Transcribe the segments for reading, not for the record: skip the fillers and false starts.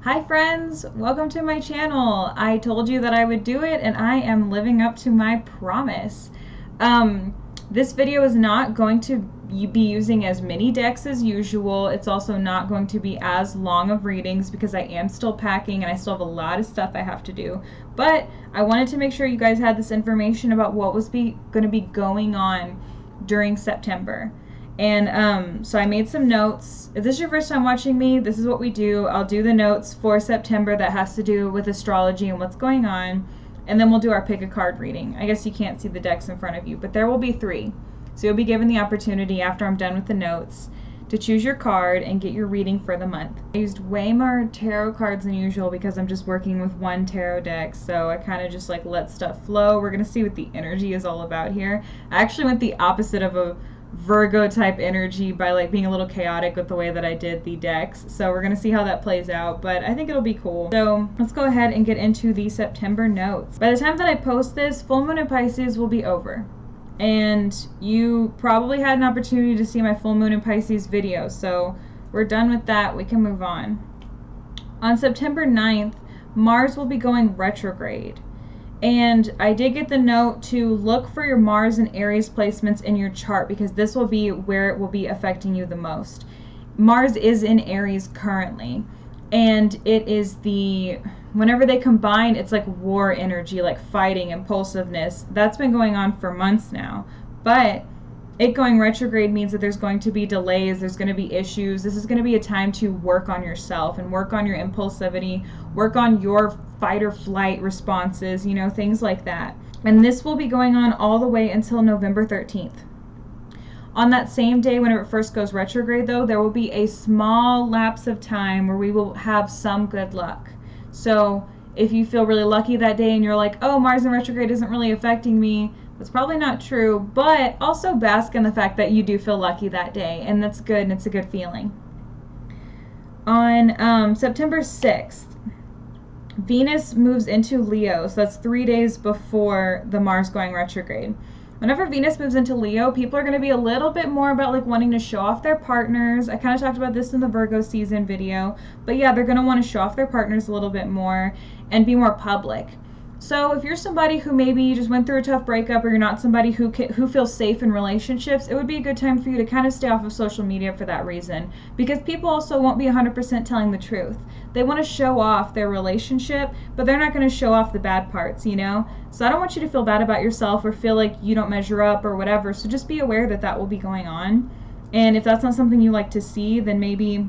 Hi friends, welcome to my channel. I told you that I would do it and I am living up to my promise. This video is not going to be using as many decks as usual. It's also not going to be as long of readings because I am still packing and I still have a lot of stuff I have to do. But I wanted to make sure you guys had this information about what was going to be going on during September. And so I made some notes. If this is your first time watching me, this is what we do. I'll do the notes for September that has to do with astrology and what's going on. And then we'll do our pick a card reading. I guess you can't see the decks in front of you, but there will be 3. So you'll be given the opportunity after I'm done with the notes to choose your card and get your reading for the month. I used way more tarot cards than usual because I'm just working with one tarot deck. So I kind of just like let stuff flow. We're going to see what the energy is all about here. I actually went the opposite of a Virgo type energy by like being a little chaotic with the way that I did the decks. So we're gonna see how that plays out, but I think it'll be cool. So let's go ahead and get into the September notes. By the time that I post this, full moon in Pisces will be over. And you probably had an opportunity to see my full moon in Pisces video. So we're done with that. We can move on. On September 9th, Mars will be going retrograde. And I did get the note to look for your Mars and Aries placements in your chart because this will be where it will be affecting you the most. Mars is in Aries currently, and it is whenever they combine, it's like war energy, like fighting, impulsiveness. That's been going on for months now. But it going retrograde means that there's going to be delays, there's going to be issues. This is going to be a time to work on yourself and work on your impulsivity, work on your fight or flight responses, things like that. And this will be going on all the way until November 13th. On that same day, whenever it first goes retrograde, though, there will be a small lapse of time where we will have some good luck. So if you feel really lucky that day and you're like, oh, Mars in retrograde isn't really affecting me, that's probably not true, but also bask in the fact that you do feel lucky that day, and that's good, and it's a good feeling. On September 6th, Venus moves into Leo, so that's 3 days before the Mars going retrograde. Whenever Venus moves into Leo, people are going to be a little bit more about like wanting to show off their partners. I kind of talked about this in the Virgo season video, but yeah, they're going to want to show off their partners a little bit more and be more public. So if you're somebody who maybe just went through a tough breakup, or you're not somebody who feels safe in relationships, it would be a good time for you to kind of stay off of social media for that reason, because people also won't be 100% telling the truth. They want to show off their relationship, but they're not going to show off the bad parts, So I don't want you to feel bad about yourself or feel like you don't measure up or whatever. So just be aware that that will be going on. And if that's not something you like to see, then maybe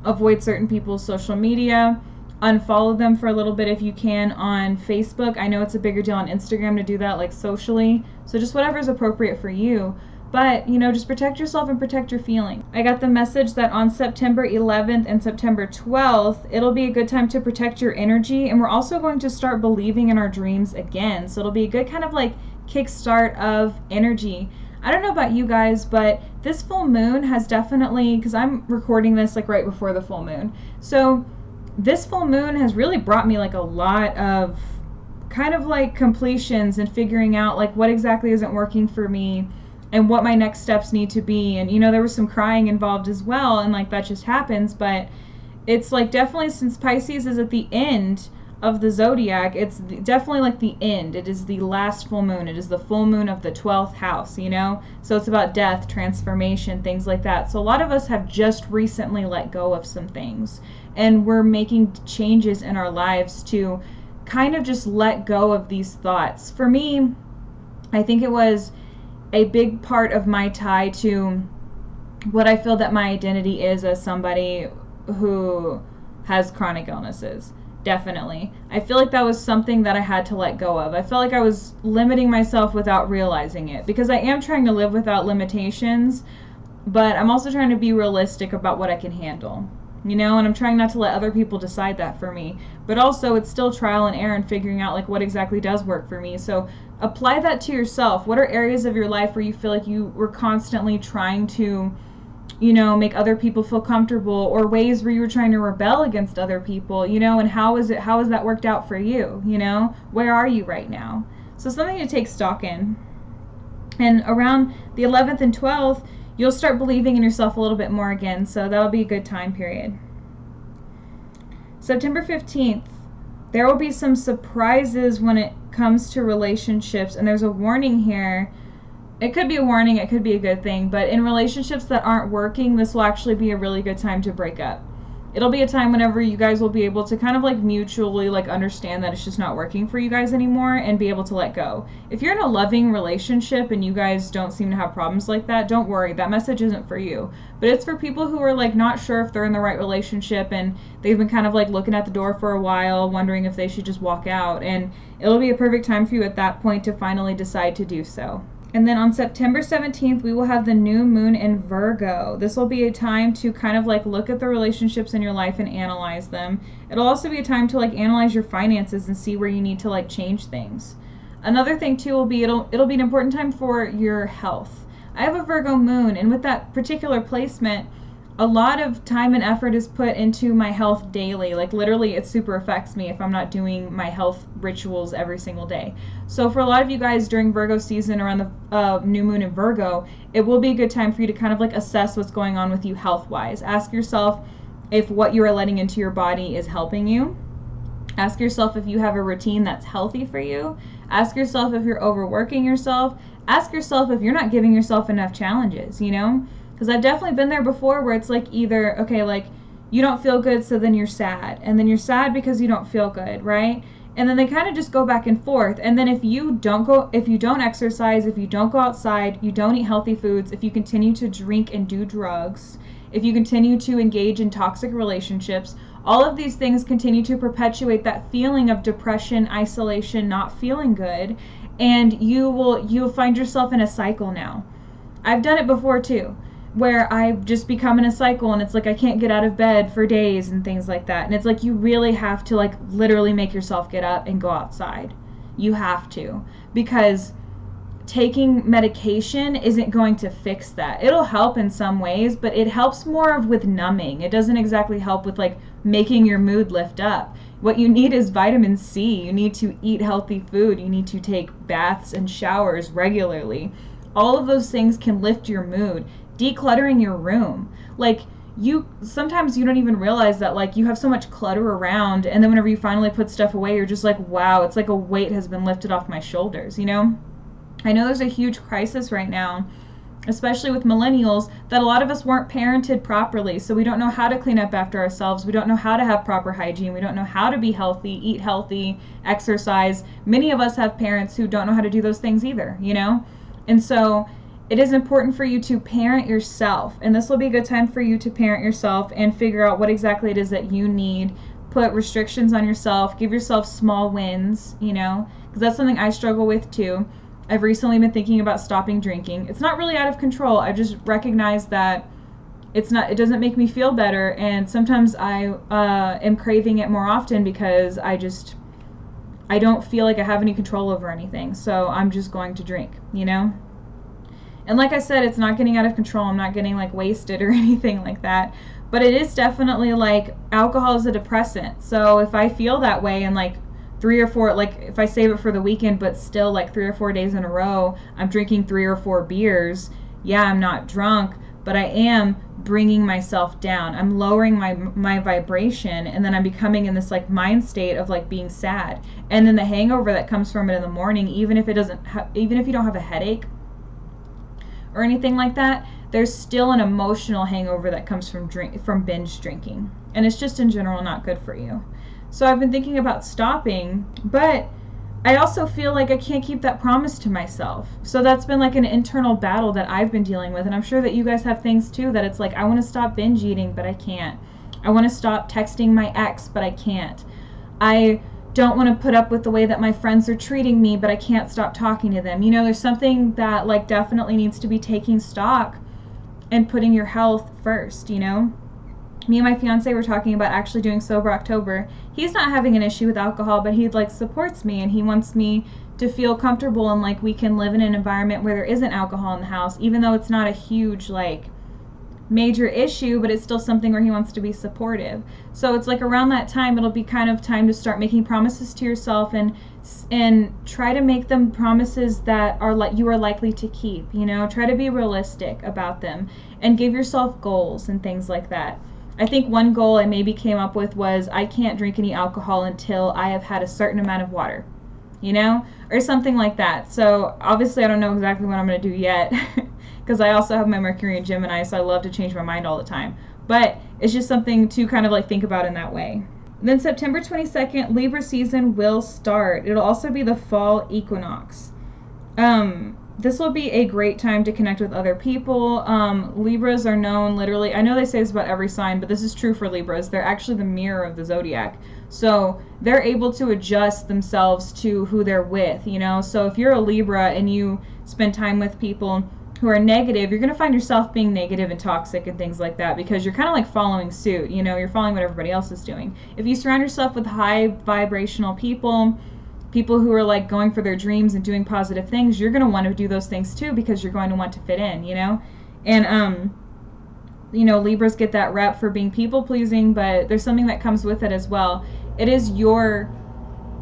avoid certain people's social media. Unfollow them for a little bit if you can on Facebook. I know it's a bigger deal on Instagram to do that like socially. So just whatever is appropriate for you. But, just protect yourself and protect your feelings. I got the message that on September 11th and September 12th, it'll be a good time to protect your energy. And we're also going to start believing in our dreams again. So it'll be a good kind of like kickstart of energy. I don't know about you guys, but this full moon has definitely, because I'm recording this like right before the full moon. So this full moon has really brought me like a lot of kind of like completions and figuring out like what exactly isn't working for me and what my next steps need to be. And there was some crying involved as well, and like that just happens, but it's like definitely, since Pisces is at the end of the zodiac, it's definitely like the end. It is the last full moon. It is the full moon of the 12th house, So it's about death, transformation, things like that. So a lot of us have just recently let go of some things, and we're making changes in our lives to kind of just let go of these thoughts. For me, I think it was a big part of my tie to what I feel that my identity is as somebody who has chronic illnesses. Definitely. I feel like that was something that I had to let go of. I felt like I was limiting myself without realizing it, because I am trying to live without limitations, but I'm also trying to be realistic about what I can handle. And I'm trying not to let other people decide that for me. But also, it's still trial and error and figuring out like what exactly does work for me. So apply that to yourself. What are areas of your life where you feel like you were constantly trying to, make other people feel comfortable, or ways where you were trying to rebel against other people, and how has that worked out for you? Where are you right now? So something to take stock in. And around the 11th and 12th, you'll start believing in yourself a little bit more again, so that'll be a good time period. September 15th, there will be some surprises when it comes to relationships, and there's a warning here. It could be a warning, it could be a good thing, but in relationships that aren't working, this will actually be a really good time to break up. It'll be a time whenever you guys will be able to kind of like mutually like understand that it's just not working for you guys anymore and be able to let go. If you're in a loving relationship and you guys don't seem to have problems like that, don't worry, that message isn't for you. But it's for people who are like not sure if they're in the right relationship and they've been kind of like looking at the door for a while, wondering if they should just walk out, and it'll be a perfect time for you at that point to finally decide to do so. And then on September 17th, we will have the new moon in Virgo. This will be a time to kind of like look at the relationships in your life and analyze them. It'll also be a time to like analyze your finances and see where you need to like change things. Another thing too will be it'll be an important time for your health. I have a Virgo moon, and with that particular placement, a lot of time and effort is put into my health daily. Like literally it super affects me if I'm not doing my health rituals every single day. So for a lot of you guys during Virgo season, around the new moon in Virgo, it will be a good time for you to kind of like assess what's going on with you health wise. Ask yourself if what you are letting into your body is helping you. Ask yourself if you have a routine that's healthy for you. Ask yourself if you're overworking yourself. Ask yourself if you're not giving yourself enough challenges, you know? Because I've definitely been there before where it's like either, okay, like you don't feel good, so then you're sad. And then you're sad because you don't feel good, right? And then they kind of just go back and forth. And then if you don't exercise, if you don't go outside, you don't eat healthy foods, if you continue to drink and do drugs, if you continue to engage in toxic relationships, all of these things continue to perpetuate that feeling of depression, isolation, not feeling good. And you'll find yourself in a cycle now. I've done it before too, where I just become in a cycle and it's like I can't get out of bed for days and things like that. And it's like you really have to like literally make yourself get up and go outside. You have to, because taking medication isn't going to fix that. It'll help in some ways, but it helps more of with numbing. It doesn't exactly help with like making your mood lift up. What you need is vitamin C. You need to eat healthy food. You need to take baths and showers regularly. All of those things can lift your mood. Decluttering your room. Like sometimes you don't even realize that like you have so much clutter around, and then whenever you finally put stuff away, you're just like, wow, it's like a weight has been lifted off my shoulders, you know? I know there's a huge crisis right now, especially with millennials, that a lot of us weren't parented properly, so we don't know how to clean up after ourselves. We don't know how to have proper hygiene. We don't know how to be healthy, eat healthy, exercise. Many of us have parents who don't know how to do those things either, you know? And so it is important for you to parent yourself, and this will be a good time for you to parent yourself and figure out what exactly it is that you need. Put restrictions on yourself, give yourself small wins, you know, because that's something I struggle with too. I've recently been thinking about stopping drinking. It's not really out of control. I just recognize that it doesn't make me feel better, and sometimes I am craving it more often because I don't feel like I have any control over anything, so I'm just going to drink, you know? And like I said, it's not getting out of control. I'm not getting like wasted or anything like that. But it is definitely like alcohol is a depressant. So if I feel that way and like 3 or 4, like if I save it for the weekend, but still like 3 or 4 days in a row, I'm drinking 3 or 4 beers. Yeah, I'm not drunk, but I am bringing myself down. I'm lowering my vibration, and then I'm becoming in this like mind state of like being sad. And then the hangover that comes from it in the morning, even if you don't have a headache or anything like that, there's still an emotional hangover that comes from binge drinking, and it's just in general not good for you. So I've been thinking about stopping, but I also feel like I can't keep that promise to myself. So that's been like an internal battle that I've been dealing with, and I'm sure that you guys have things too, that it's like I want to stop binge eating, but I can't. I want to stop texting my ex, but I can't. I don't want to put up with the way that my friends are treating me, but I can't stop talking to them. You know, there's something that like definitely needs to be taking stock and putting your health first, you know? Me and my fiance were talking about actually doing Sober October. He's not having an issue with alcohol, but he like supports me, and he wants me to feel comfortable and like we can live in an environment where there isn't alcohol in the house, even though it's not a huge like major issue, but it's still something where he wants to be supportive. So it's like around that time, it'll be kind of time to start making promises to yourself and try to make them promises that are like you are likely to keep, you know? Try to be realistic about them and give yourself goals and things like that. I think one goal I maybe came up with was I can't drink any alcohol until I have had a certain amount of water, you know, or something like that. So obviously I don't know exactly what I'm going to do yet because I also have my Mercury in Gemini, so I love to change my mind all the time. But it's just something to kind of like think about in that way. Then September 22nd, Libra season will start. It'll also be the fall equinox. This will be a great time to connect with other people. Libras are known literally, I know they say this about every sign, but this is true for Libras. They're actually the mirror of the zodiac. So they're able to adjust themselves to who they're with, you know? So if you're a Libra and you spend time with people who are negative, you're going to find yourself being negative and toxic and things like that because you're kind of like following suit, you know? You're following what everybody else is doing. If you surround yourself with high vibrational people who are like going for their dreams and doing positive things, you're going to want to do those things too because you're going to want to fit in, you know? And, you know, Libras get that rep for being people pleasing, but there's something that comes with it as well. It is your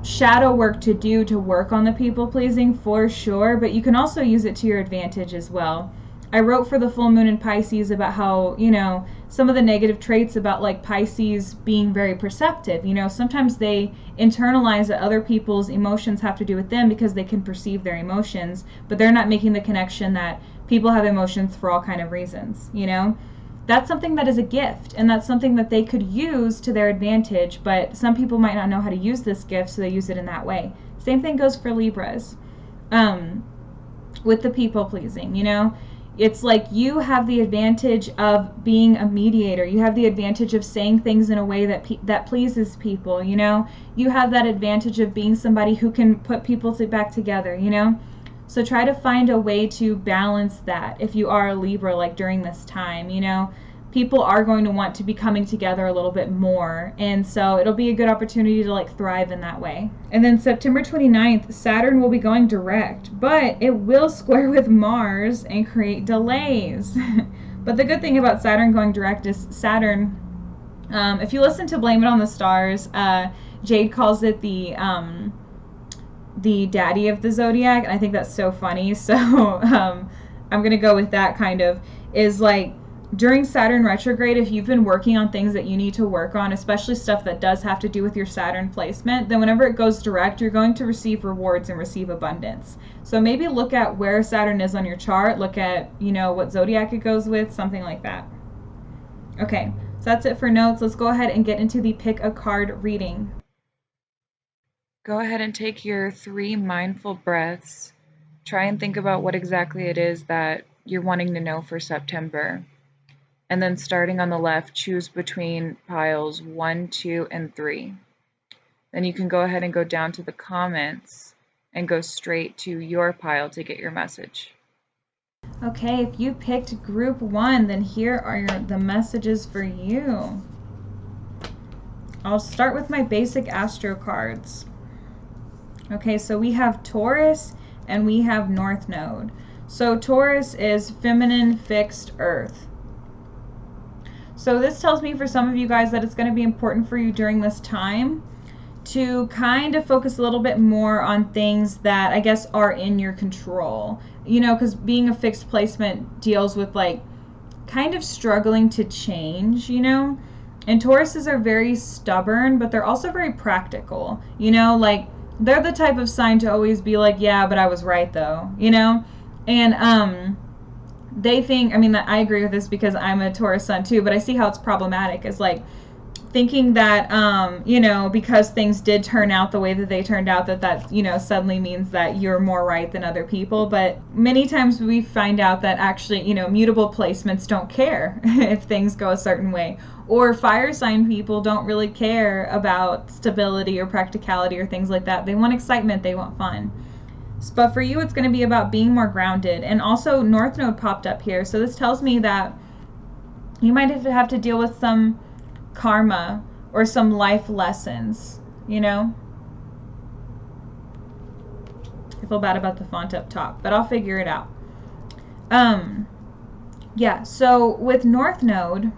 shadow work to do to work on the people pleasing for sure, but you can also use it to your advantage as well. I wrote for the full moon in Pisces about how, you know, some of the negative traits about like Pisces being very perceptive. You know, sometimes they internalize that other people's emotions have to do with them because they can perceive their emotions, but they're not making the connection that people have emotions for all kind of reasons, you know? That's something that is a gift, and that's something that they could use to their advantage, but some people might not know how to use this gift, so they use it in that way. Same thing goes for Libras. With the people pleasing, you know? It's like you have the advantage of being a mediator. You have the advantage of saying things in a way that pleases people, you know? You have that advantage of being somebody who can put people back together, you know? So try to find a way to balance that if you are a Libra, like during this time, you know? People are going to want to be coming together a little bit more, and so it'll be a good opportunity to like thrive in that way. And then September 29th, Saturn will be going direct, but it will square with Mars and create delays. But the good thing about Saturn going direct is Saturn, if you listen to Blame It on the Stars, Jade calls it the daddy of the zodiac, and I think that's so funny. So I'm gonna go with that kind of, is like during Saturn retrograde, if you've been working on things that you need to work on, especially stuff that does have to do with your Saturn placement, then whenever it goes direct, you're going to receive rewards and receive abundance. So maybe look at where Saturn is on your chart, look at, you know, what zodiac it goes with, something like that. Okay, so that's it for notes. Let's go ahead and get into the pick a card reading. Go ahead and take your 3 mindful breaths. Try and think about what exactly it is that you're wanting to know for September. And then starting on the left, choose between piles 1, 2, and 3. Then you can go ahead and go down to the comments and go straight to your pile to get your message. Okay, if you picked group 1, then here are the messages for you. I'll start with my basic astro cards. Okay, so we have Taurus and we have North Node. So Taurus is feminine fixed earth. So this tells me for some of you guys that it's going to be important for you during this time to kind of focus a little bit more on things that I guess are in your control. You know, because being a fixed placement deals with like kind of struggling to change, you know. And Tauruses are very stubborn, but they're also very practical. You know, like they're the type of sign to always be like, yeah, but I was right though, you know. And they think, I mean, I agree with this because I'm a Taurus sun too, but I see how it's problematic. It's like thinking that, you know, because things did turn out the way that they turned out, that, you know, suddenly means that you're more right than other people. But many times we find out that actually, you know, mutable placements don't care if things go a certain way. Or fire sign people don't really care about stability or practicality or things like that. They want excitement, they want fun. But for you, it's going to be about being more grounded. And also, North Node popped up here. So this tells me that you might have to deal with some karma or some life lessons, you know? I feel bad about the font up top, but I'll figure it out. Yeah, so with North Node,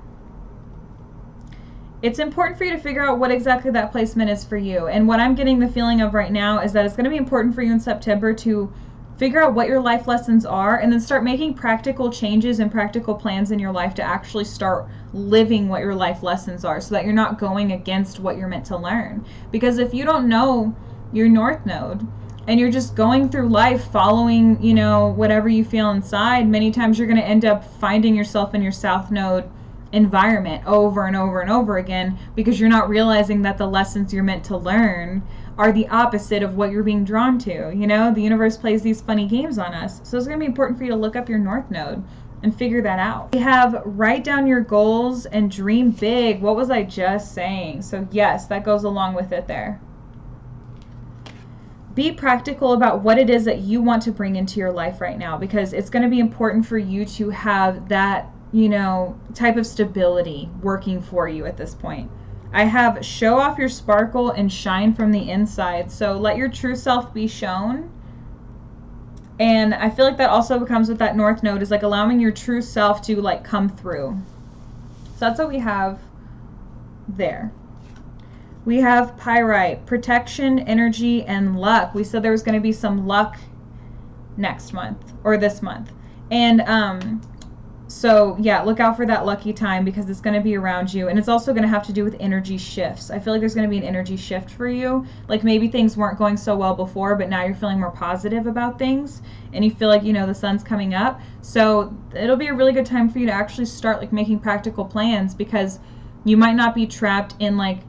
it's important for you to figure out what exactly that placement is for you. And what I'm getting the feeling of right now is that it's going to be important for you in September to Figure out what your life lessons are, and then start making practical changes and practical plans in your life to actually start living what your life lessons are, so that you're not going against what you're meant to learn. Because if you don't know your North Node, and you're just going through life following, you know, whatever you feel inside, many times you're going to end up finding yourself in your South Node environment over and over and over again, because you're not realizing that the lessons you're meant to learn are the opposite of what you're being drawn to. You know, the universe plays these funny games on us. So it's going to be important for you to look up your North Node and figure that out. We have write down your goals and dream big. What was I just saying? So yes, that goes along with it there. Be practical about what it is that you want to bring into your life right now, because it's going to be important for you to have that, you know, type of stability working for you at this point. I have show off your sparkle and shine from the inside. So let your true self be shown. And I feel like that also comes with that North Node, is like allowing your true self to like come through. So that's what we have there. We have pyrite, protection, energy, and luck. We said there was going to be some luck next month, or this month. And so yeah, look out for that lucky time, because it's going to be around you. And it's also going to have to do with energy shifts. I feel like there's going to be an energy shift for you. Like maybe things weren't going so well before, but now you're feeling more positive about things, and you feel like, you know, the sun's coming up. So it'll be a really good time for you to actually start like making practical plans, because you might not be trapped in like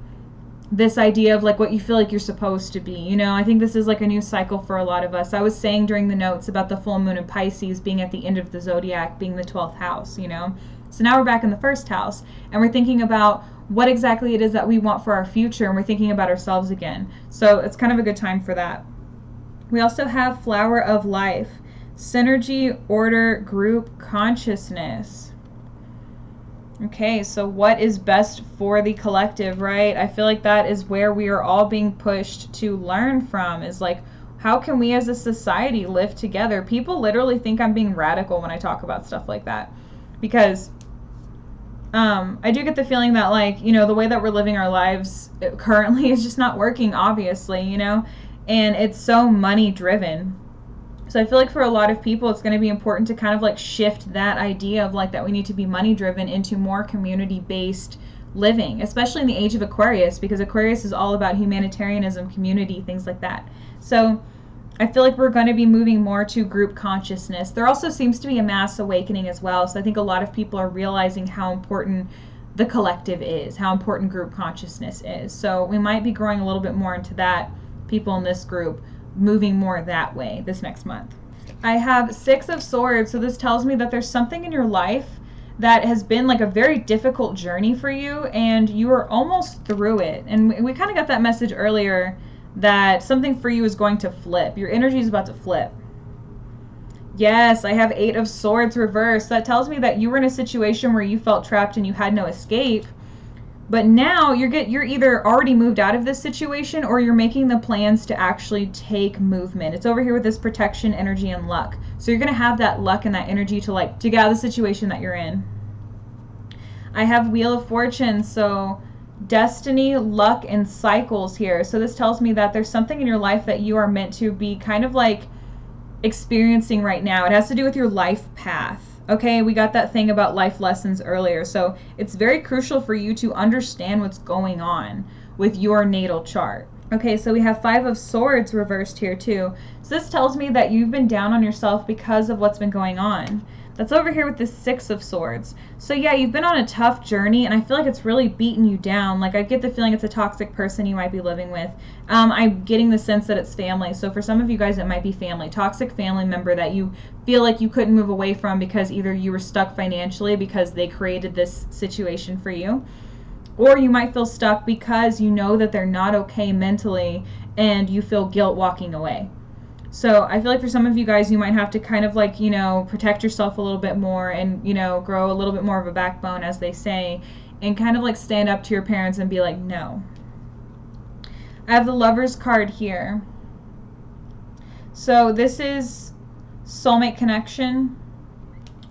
this idea of like what you feel like you're supposed to be. You know, I think this is like a new cycle for a lot of us. I was saying during the notes about the full moon in Pisces being at the end of the zodiac, being the 12th house, you know. So now we're back in the first house, and we're thinking about what exactly it is that we want for our future, and we're thinking about ourselves again. So it's kind of a good time for that. We also have flower of life, synergy, order, group, consciousness. Okay, so what is best for the collective, right? I feel like that is where we are all being pushed to learn from, is like, how can we as a society live together? People literally think I'm being radical when I talk about stuff like that, because I do get the feeling that, like, you know, the way that we're living our lives currently is just not working, obviously, you know, and it's so money driven. So I feel like for a lot of people, it's going to be important to kind of like shift that idea of like that we need to be money driven into more community based living, especially in the age of Aquarius, because Aquarius is all about humanitarianism, community, things like that. So I feel like we're going to be moving more to group consciousness. There also seems to be a mass awakening as well. So I think a lot of people are realizing how important the collective is, how important group consciousness is. So we might be growing a little bit more into that, people in this group moving more that way this next month. I have 6 of Swords, so this tells me that there's something in your life that has been like a very difficult journey for you, and you are almost through it. And we kind of got that message earlier that something for you is going to flip. Your energy is about to flip. Yes, I have 8 of Swords reversed. That tells me that you were in a situation where you felt trapped and you had no escape. But now you're either already moved out of this situation, or you're making the plans to actually take movement. It's over here with this protection, energy, and luck. So you're going to have that luck and that energy to like to get out of the situation that you're in. I have Wheel of Fortune, so destiny, luck, and cycles here. So this tells me that there's something in your life that you are meant to be kind of like experiencing right now. It has to do with your life path. Okay, we got that thing about life lessons earlier. So it's very crucial for you to understand what's going on with your natal chart. Okay, so we have 5 of Swords reversed here too. So this tells me that you've been down on yourself because of what's been going on. That's over here with the 6 of Swords. So yeah, you've been on a tough journey, and I feel like it's really beaten you down. Like, I get the feeling it's a toxic person you might be living with. I'm getting the sense that it's family. So for some of you guys, it might be family. Toxic family member that you feel like you couldn't move away from because either you were stuck financially because they created this situation for you, or you might feel stuck because you know that they're not okay mentally and you feel guilt walking away. So I feel like for some of you guys, you might have to kind of like, you know, protect yourself a little bit more and, you know, grow a little bit more of a backbone, as they say, and kind of like stand up to your parents and be like, no. I have the Lover's card here. So this is soulmate connection,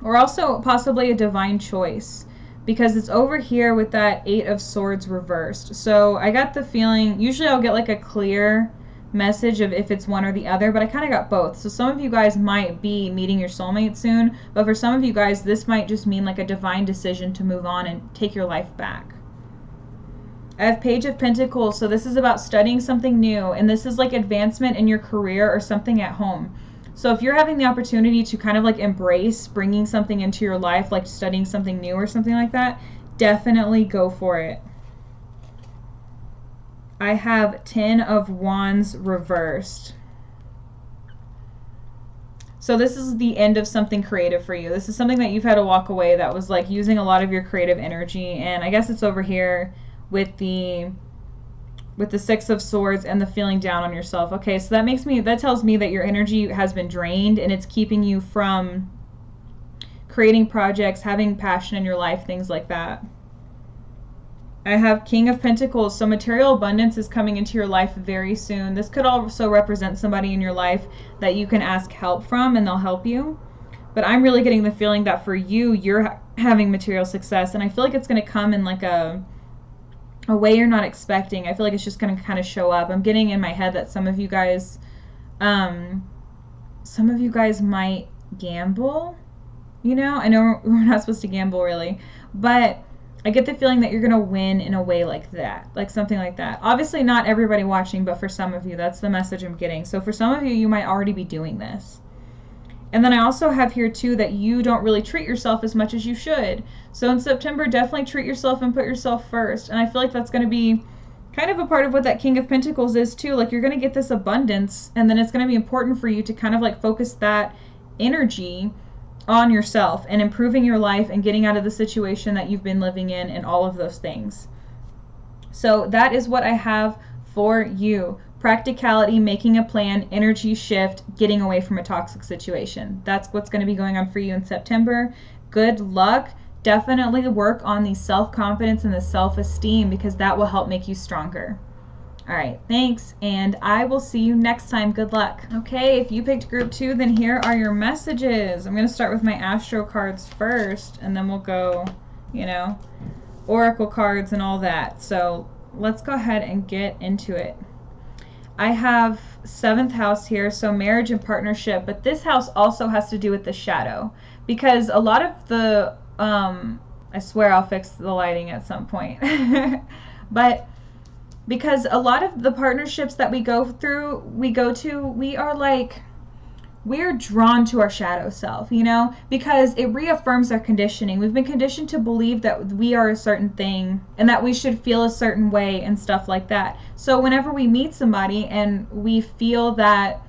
or also possibly a divine choice, because it's over here with that 8 of Swords reversed. So I got the feeling, usually I'll get like a clear message of if it's one or the other, but I kind of got both. So some of you guys might be meeting your soulmate soon, but for some of you guys, this might just mean like a divine decision to move on and take your life back. I have Page of Pentacles, so this is about studying something new, and this is like advancement in your career or something at home. So if you're having the opportunity to kind of like embrace bringing something into your life, like studying something new or something like that, definitely go for it. I have 10 of Wands reversed. So this is the end of something creative for you. This is something that you've had to walk away that was like using a lot of your creative energy, and I guess it's over here with the Six of Swords and the feeling down on yourself. Okay, so that tells me that your energy has been drained and it's keeping you from creating projects, having passion in your life, things like that. I have King of Pentacles, so material abundance is coming into your life very soon. This could also represent somebody in your life that you can ask help from and they'll help you. But I'm really getting the feeling that for you, you're having material success, and I feel like it's going to come in like a way you're not expecting. I feel like it's just going to kind of show up. I'm getting in my head that some of you guys might gamble. You know, I know we're not supposed to gamble really, but I get the feeling that you're going to win in a way like that, like something like that. Obviously not everybody watching, but for some of you, that's the message I'm getting. So for some of you, you might already be doing this. And then I also have here too that you don't really treat yourself as much as you should. So in September, definitely treat yourself and put yourself first. And I feel like that's going to be kind of a part of what that King of Pentacles is too. Like you're going to get this abundance, and then it's going to be important for you to kind of like focus that energy on yourself and improving your life and getting out of the situation that you've been living in and all of those things. So that is what I have for you. Practicality, making a plan, energy shift, getting away from a toxic situation. That's what's going to be going on for you in September. Good luck. Definitely work on the self-confidence and the self-esteem, because that will help make you stronger. All right, thanks, and I will see you next time. Good luck. Okay, if you picked group 2, then here are your messages. I'm going to start with my Astro cards first, and then we'll go, you know, Oracle cards and all that. So let's go ahead and get into it. I have 7th house here, so marriage and partnership, but this house also has to do with the shadow, because a lot of the, I swear I'll fix the lighting at some point, but because a lot of the partnerships that we go to, we're drawn to our shadow self, you know, because it reaffirms our conditioning. We've been conditioned to believe that we are a certain thing and that we should feel a certain way and stuff like that. So whenever we meet somebody and we feel that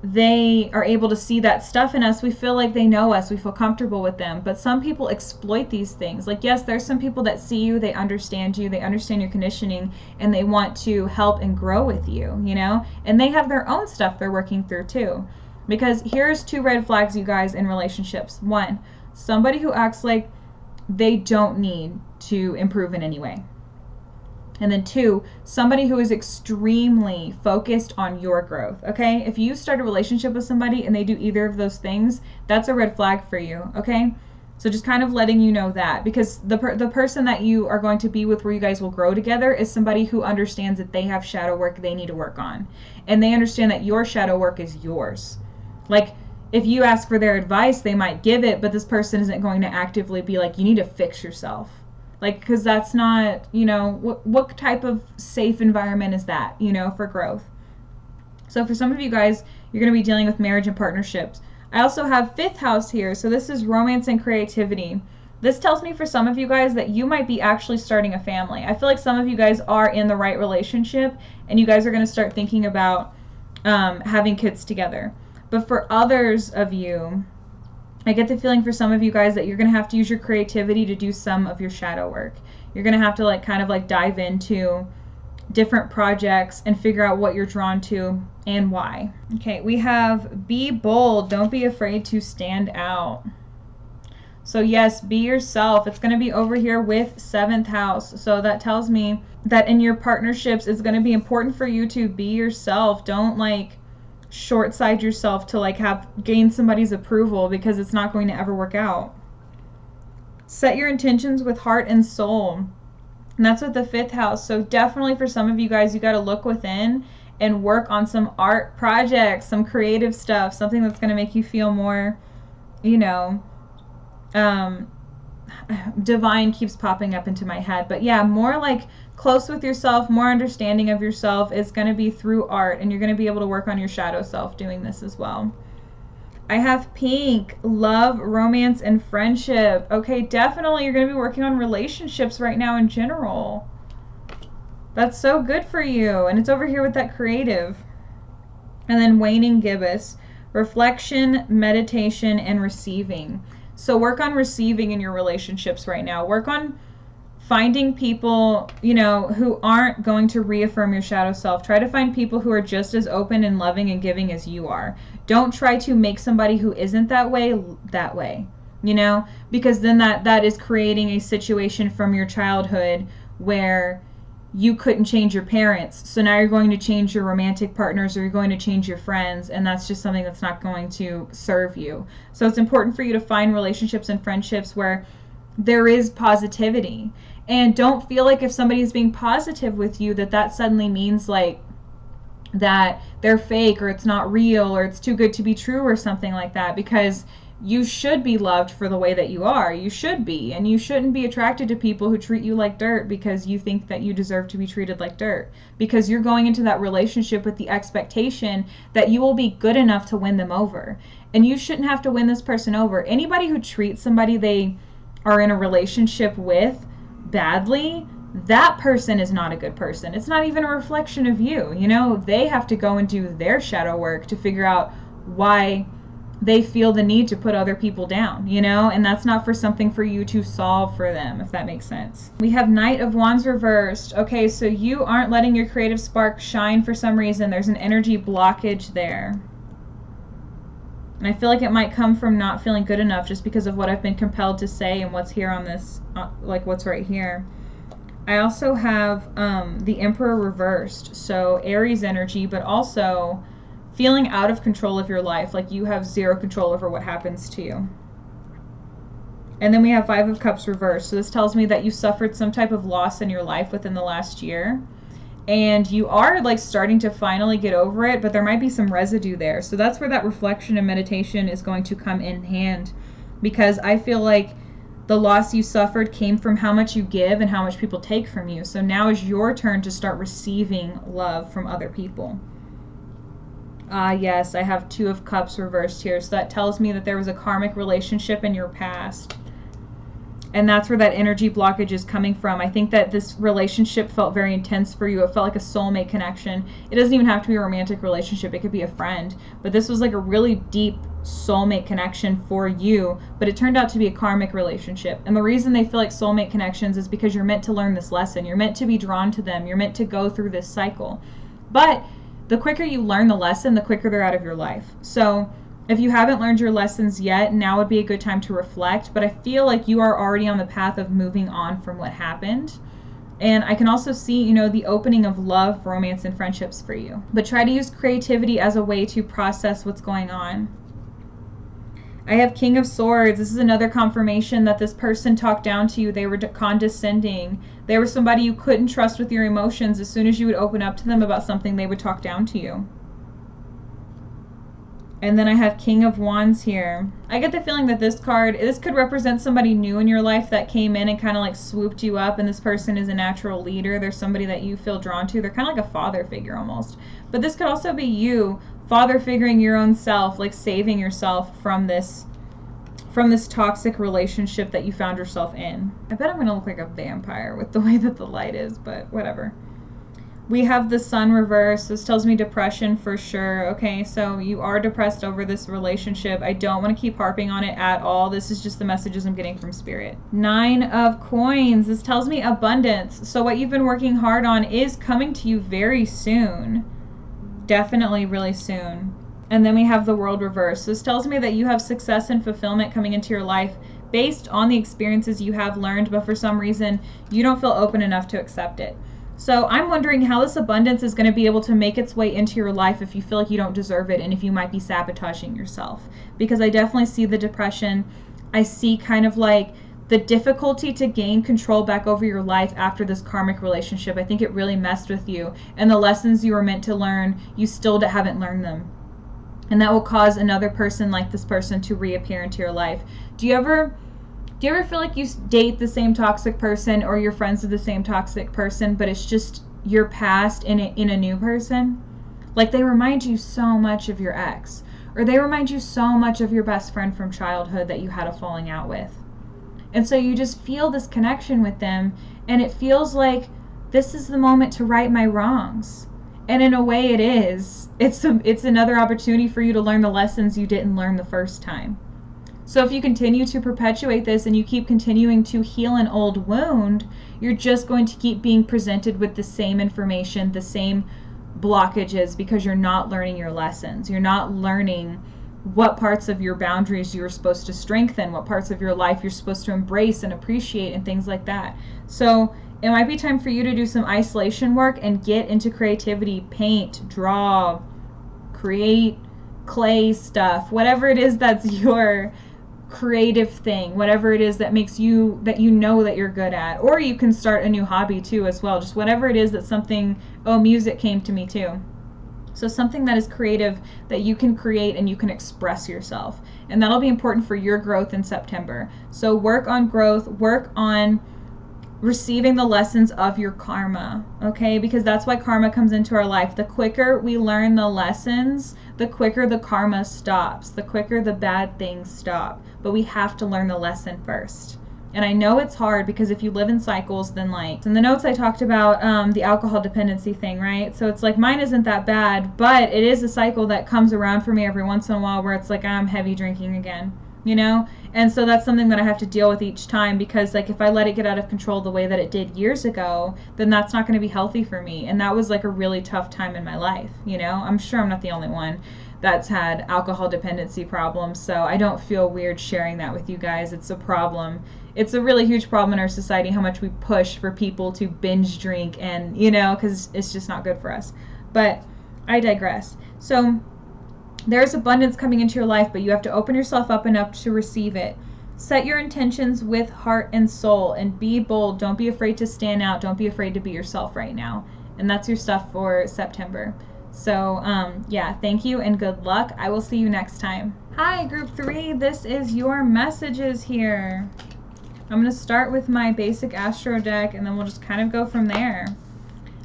they are able to see that stuff in us, we feel like they know us, we feel comfortable with them. But some people exploit these things. Like, yes, there's some people that see you, they understand your conditioning, and they want to help and grow with you, you know, and they have their own stuff they're working through too. Because here's 2 red flags, you guys, in relationships. 1, somebody who acts like they don't need to improve in any way. And then 2, somebody who is extremely focused on your growth, okay? If you start a relationship with somebody and they do either of those things, that's a red flag for you, okay? So just kind of letting you know that, because the person that you are going to be with, where you guys will grow together, is somebody who understands that they have shadow work they need to work on. And they understand that your shadow work is yours. Like, if you ask for their advice, they might give it, but this person isn't going to actively be like, you need to fix yourself. Like, because that's not, you know, what type of safe environment is that, you know, for growth. So for some of you guys, you're going to be dealing with marriage and partnerships. I also have 5th house here, so this is romance and creativity. This tells me for some of you guys that you might be actually starting a family. I feel like some of you guys are in the right relationship, and you guys are going to start thinking about having kids together. But for others of you, I get the feeling for some of you guys that you're going to have to use your creativity to do some of your shadow work. You're going to have to like kind of like dive into different projects and figure out what you're drawn to and why. Okay, we have be bold. Don't be afraid to stand out. So yes, be yourself. It's going to be over here with 7th house. So that tells me that in your partnerships, it's going to be important for you to be yourself. Don't like short side yourself to like gain somebody's approval, because it's not going to ever work out. Set your intentions with heart and soul, and that's with the 5th house. So definitely for some of you guys, you got to look within and work on some art projects, some creative stuff, something that's going to make you feel more, you know, divine keeps popping up into my head. But yeah, more like close with yourself, more understanding of yourself is going to be through art, and you're going to be able to work on your shadow self doing this as well. I have pink, love, romance, and friendship. Okay, definitely you're going to be working on relationships right now in general. That's so good for you. And it's over here with that creative. And then waning gibbous, reflection, meditation, and receiving. So work on receiving in your relationships right now. Work on finding people, you know, who aren't going to reaffirm your shadow self. Try to find people who are just as open and loving and giving as you are. Don't try to make somebody who isn't that way, you know, because then that is creating a situation from your childhood where you couldn't change your parents. So now you're going to change your romantic partners, or you're going to change your friends, and that's just something that's not going to serve you. So it's important for you to find relationships and friendships where there is positivity. And don't feel like if somebody is being positive with you that suddenly means like that they're fake, or it's not real, or it's too good to be true, or something like that, because you should be loved for the way that you are. You should be. And you shouldn't be attracted to people who treat you like dirt because you think that you deserve to be treated like dirt. Because you're going into that relationship with the expectation that you will be good enough to win them over. And you shouldn't have to win this person over. Anybody who treats somebody they are in a relationship with badly, that person is not a good person. It's not even a reflection of you. You know, they have to go and do their shadow work to figure out why they feel the need to put other people down, you know, and that's not for something for you to solve for them, if that makes sense. We have Knight of Wands reversed. Okay, so you aren't letting your creative spark shine for some reason. There's an energy blockage there. And I feel like it might come from not feeling good enough, just because of what I've been compelled to say and what's here on this, like what's right here. I also have the Emperor reversed, so Aries energy, but also feeling out of control of your life, like you have zero control over what happens to you. And then we have Five of Cups reversed. So this tells me that you suffered some type of loss in your life within the last year. And you are like starting to finally get over it, but there might be some residue there. So that's where that reflection and meditation is going to come in hand. Because I feel like the loss you suffered came from how much you give and how much people take from you. So now is your turn to start receiving love from other people. Yes, I have Two of Cups reversed here. So that tells me that there was a karmic relationship in your past. And that's where that energy blockage is coming from. I think that this relationship felt very intense for you. It felt like a soulmate connection. It doesn't even have to be a romantic relationship. It could be a friend. But this was like a really deep soulmate connection for you. But it turned out to be a karmic relationship. And the reason they feel like soulmate connections is because you're meant to learn this lesson. You're meant to be drawn to them. You're meant to go through this cycle. But the quicker you learn the lesson, the quicker they're out of your life. So if you haven't learned your lessons yet, now would be a good time to reflect. But I feel like you are already on the path of moving on from what happened. And I can also see, you know, the opening of love, romance, and friendships for you. But try to use creativity as a way to process what's going on. I have King of Swords. This is another confirmation that this person talked down to you. They were condescending. They were somebody you couldn't trust with your emotions. As soon as you would open up to them about something, they would talk down to you. And then I have King of Wands here. I get the feeling that this could represent somebody new in your life that came in and kind of like swooped you up, and this person is a natural leader. There's somebody that you feel drawn to. They're kind of like a father figure almost. But this could also be you father figuring your own self, like saving yourself from this toxic relationship that you found yourself in. I bet I'm going to look like a vampire with the way that the light is, but whatever. We have the Sun reversed. This tells me depression for sure. Okay, so you are depressed over this relationship. I don't want to keep harping on it at all. This is just the messages I'm getting from Spirit. 9 of Coins. This tells me abundance. So what you've been working hard on is coming to you very soon. Definitely really soon. And then we have the World reversed. This tells me that you have success and fulfillment coming into your life based on the experiences you have learned, but for some reason you don't feel open enough to accept it. So I'm wondering how this abundance is going to be able to make its way into your life if you feel like you don't deserve it and if you might be sabotaging yourself. Because I definitely see the depression. I see kind of like the difficulty to gain control back over your life after this karmic relationship. I think it really messed with you. And the lessons you were meant to learn, you still haven't learned them. And that will cause another person like this person to reappear into your life. Do you ever feel like you date the same toxic person, or you're friends with the same toxic person, but it's just your past in a new person? Like they remind you so much of your ex, or they remind you so much of your best friend from childhood that you had a falling out with. And so you just feel this connection with them, and it feels like this is the moment to right my wrongs. And in a way it is. It's another opportunity for you to learn the lessons you didn't learn the first time. So if you continue to perpetuate this and you keep continuing to heal an old wound, you're just going to keep being presented with the same information, the same blockages, because you're not learning your lessons. You're not learning what parts of your boundaries you're supposed to strengthen, what parts of your life you're supposed to embrace and appreciate, and things like that. So it might be time for you to do some isolation work and get into creativity, paint, draw, create clay stuff, whatever it is that's your creative thing, whatever it is that makes you, that you know that you're good at. Or you can start a new hobby too as well, just whatever it is that's something. Oh, music came to me too. So something that is creative that you can create and you can express yourself, and that'll be important for your growth in September. So work on growth, work on receiving the lessons of your karma, okay? Because that's why karma comes into our life. The quicker we learn the lessons, the quicker the karma stops, the quicker the bad things stop. But we have to learn the lesson first. And I know it's hard, because if you live in cycles, then like in the notes I talked about the alcohol dependency thing, right? So it's like mine isn't that bad, but it is a cycle that comes around for me every once in a while where it's like I'm heavy drinking again, you know? And so that's something that I have to deal with each time, because like if I let it get out of control the way that it did years ago, then that's not going to be healthy for me. And that was like a really tough time in my life, you know? I'm sure I'm not the only one that's had alcohol dependency problems, so I don't feel weird sharing that with you guys. It's a problem. It's a really huge problem in our society, how much we push for people to binge drink, and you know, because it's just not good for us. But I digress. So there's abundance coming into your life, but you have to open yourself up enough to receive it. Set your intentions with heart and soul, and be bold. Don't be afraid to stand out. Don't be afraid to be yourself right now. And that's your stuff for September. So yeah, thank you and good luck. I will see you next time. Hi, group 3. This is your messages here. I'm going to start with my basic astro deck, and then we'll just kind of go from there.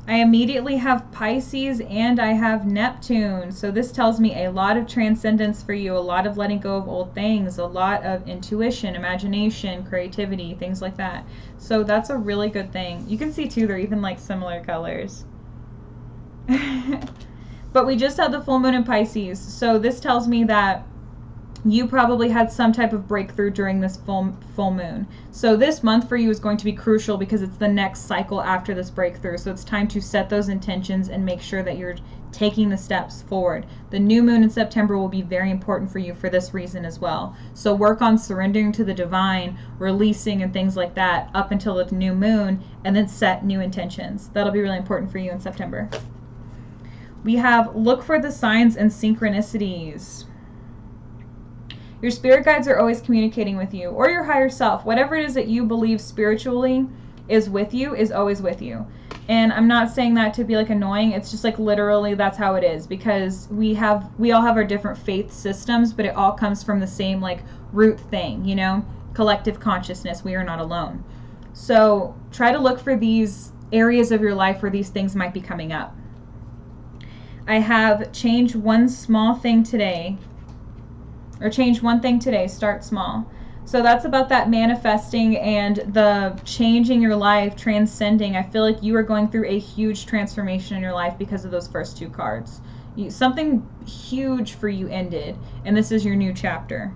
I immediately have Pisces and I have Neptune. So this tells me a lot of transcendence for you, a lot of letting go of old things, a lot of intuition, imagination, creativity, things like that. So that's a really good thing. You can see too, they're even like similar colors. But we just had the full moon in Pisces. So this tells me that you probably had some type of breakthrough during this full moon. So this month for you is going to be crucial, because it's the next cycle after this breakthrough. So it's time to set those intentions and make sure that you're taking the steps forward. The new moon in September will be very important for you for this reason as well. So work on surrendering to the divine, releasing and things like that up until the new moon, and then set new intentions. That'll be really important for you in September. We have look for the signs and synchronicities. Your spirit guides are always communicating with you, or your higher self. Whatever it is that you believe spiritually is with you is always with you. And I'm not saying that to be like annoying. It's just like literally that's how it is, because we all have our different faith systems, but it all comes from the same like root thing, you know, collective consciousness. We are not alone. So try to look for these areas of your life where these things might be coming up. I have change one small thing today, or change one thing today, start small. So that's about that manifesting and the changing your life, transcending. I feel like you are going through a huge transformation in your life because of those first two cards. Something huge for you ended, and this is your new chapter.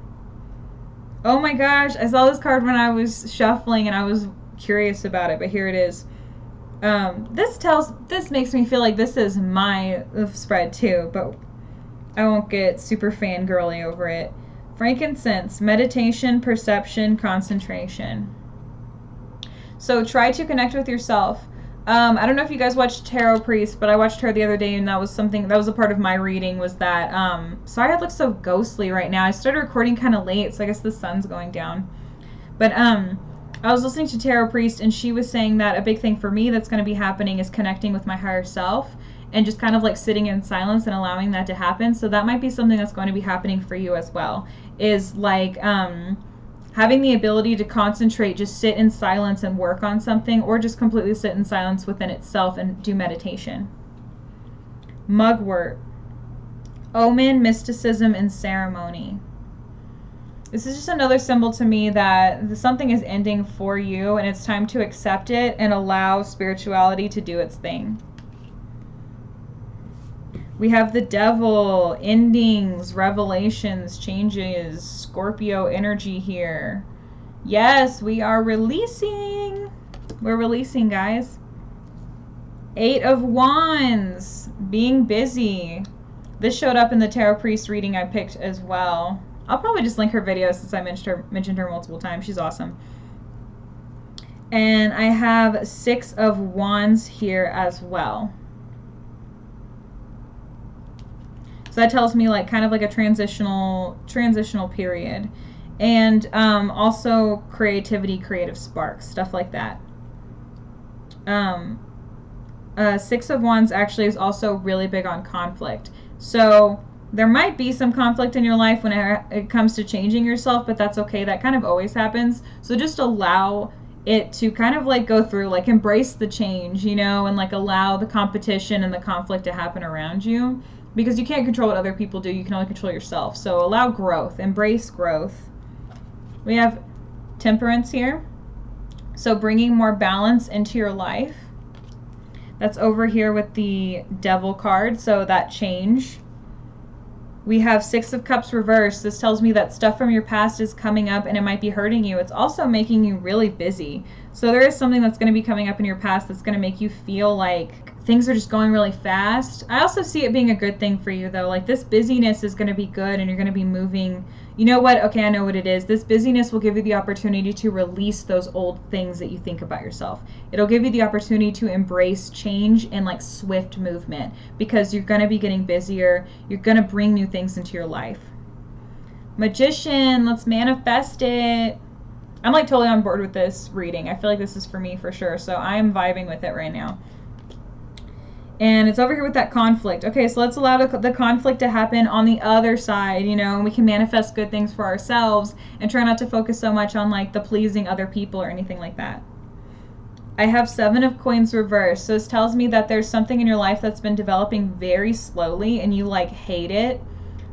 Oh my gosh, I saw this card when I was shuffling and I was curious about it, but here it is. This makes me feel like this is my spread too, but I won't get super fangirly over it. Frankincense, meditation, perception, concentration. So try to connect with yourself. I don't know if you guys watched Tarot Priest, but I watched her the other day, and that was a part of my reading, was that, sorry I look so ghostly right now. I started recording kind of late, so I guess the sun's going down. But I was listening to Tarot Priest, and she was saying that a big thing for me that's going to be happening is connecting with my higher self and just kind of like sitting in silence and allowing that to happen. So that might be something that's going to be happening for you as well, is like having the ability to concentrate, just sit in silence and work on something, or just completely sit in silence within itself and do meditation. Mugwort. Omen, mysticism, and ceremony. This is just another symbol to me that something is ending for you, and it's time to accept it and allow spirituality to do its thing. We have the Devil, endings, revelations, changes, Scorpio energy here. Yes, we are releasing. We're releasing, guys. 8 of Wands, being busy. This showed up in the Tarot Priest reading I picked as well. I'll probably just link her video since I mentioned her multiple times. She's awesome. And I have 6 of Wands here as well. So that tells me like kind of like a transitional period. And also creativity, creative sparks, stuff like that. 6 of Wands actually is also really big on conflict. So there might be some conflict in your life when it comes to changing yourself, but that's okay. That kind of always happens. So just allow it to kind of like go through, like embrace the change, you know, and like allow the competition and the conflict to happen around you, because you can't control what other people do. You can only control yourself. So allow growth, embrace growth. We have Temperance here. So bringing more balance into your life. That's over here with the Devil card, so that change. We have 6 of Cups reversed. This tells me that stuff from your past is coming up and it might be hurting you. It's also making you really busy. So there is something that's going to be coming up in your past that's going to make you feel like things are just going really fast. I also see it being a good thing for you, though. Like, this busyness is going to be good, and you're going to be moving. You know what? Okay, I know what it is. This busyness will give you the opportunity to release those old things that you think about yourself. It'll give you the opportunity to embrace change and like swift movement, because you're going to be getting busier. You're going to bring new things into your life. Magician, let's manifest it. I'm like totally on board with this reading. I feel like this is for me for sure. So I am vibing with it right now. And it's over here with that conflict. Okay, so let's allow the conflict to happen on the other side, you know, and we can manifest good things for ourselves and try not to focus so much on like the pleasing other people or anything like that. I have 7 of Coins reversed. So this tells me that there's something in your life that's been developing very slowly and you like hate it,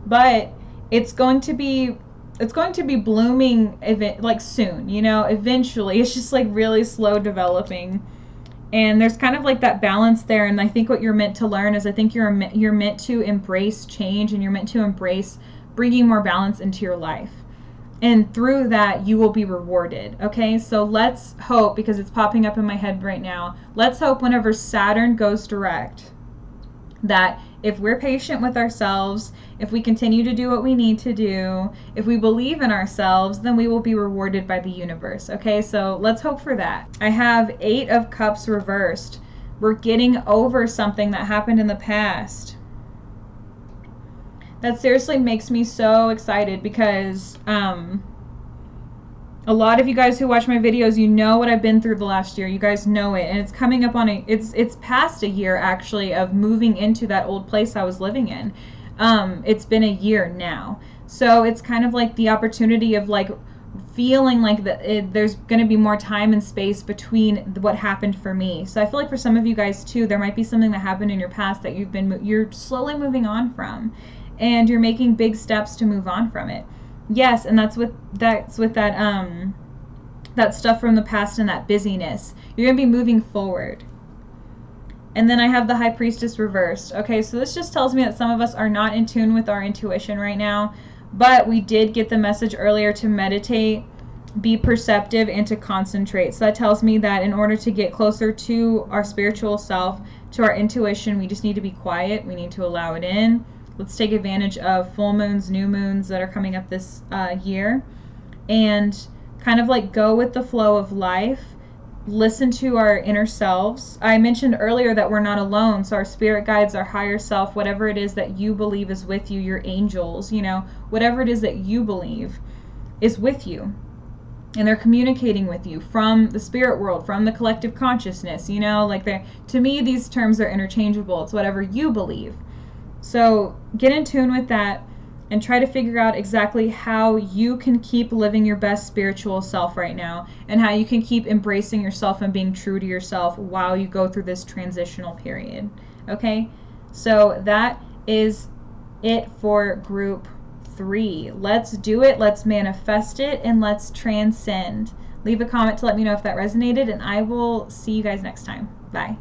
but it's going to be blooming like soon, you know, eventually. It's just like really slow developing. And there's kind of like that balance there, and I think what you're meant to learn is I think you're meant to embrace change, and you're meant to embrace bringing more balance into your life. And through that, you will be rewarded, okay? So let's hope, because it's popping up in my head right now, let's hope whenever Saturn goes direct, that if we're patient with ourselves, if we continue to do what we need to do, if we believe in ourselves, then we will be rewarded by the universe. Okay, so let's hope for that. I have 8 of Cups reversed. We're getting over something that happened in the past. That seriously makes me so excited, because a lot of you guys who watch my videos, you know what I've been through the last year. You guys know it, and it's coming up on it's past a year actually of moving into that old place I was living in. It's been a year now, so it's kind of like the opportunity of like feeling like there's going to be more time and space between what happened for me. So I feel like for some of you guys too, there might be something that happened in your past that you're slowly moving on from, and you're making big steps to move on from it. Yes, and that's with that stuff from the past and that busyness. You're going to be moving forward. And then I have the High Priestess reversed. Okay, so this just tells me that some of us are not in tune with our intuition right now, but we did get the message earlier to meditate, be perceptive, and to concentrate. So that tells me that in order to get closer to our spiritual self, to our intuition, we just need to be quiet. We need to allow it in. Let's take advantage of full moons, new moons that are coming up this year, and kind of like go with the flow of life. Listen to our inner selves. I mentioned earlier that we're not alone, so our spirit guides, our higher self, whatever it is that you believe is with you, your angels, you know, whatever it is that you believe is with you. and they're communicating with you from the spirit world, from the collective consciousness, you know, like to me these terms are interchangeable. It's whatever you believe. So get in tune with that and try to figure out exactly how you can keep living your best spiritual self right now, and how you can keep embracing yourself and being true to yourself while you go through this transitional period. Okay, so that is it for group 3. Let's do it, let's manifest it, and let's transcend. Leave a comment to let me know if that resonated, and I will see you guys next time. Bye.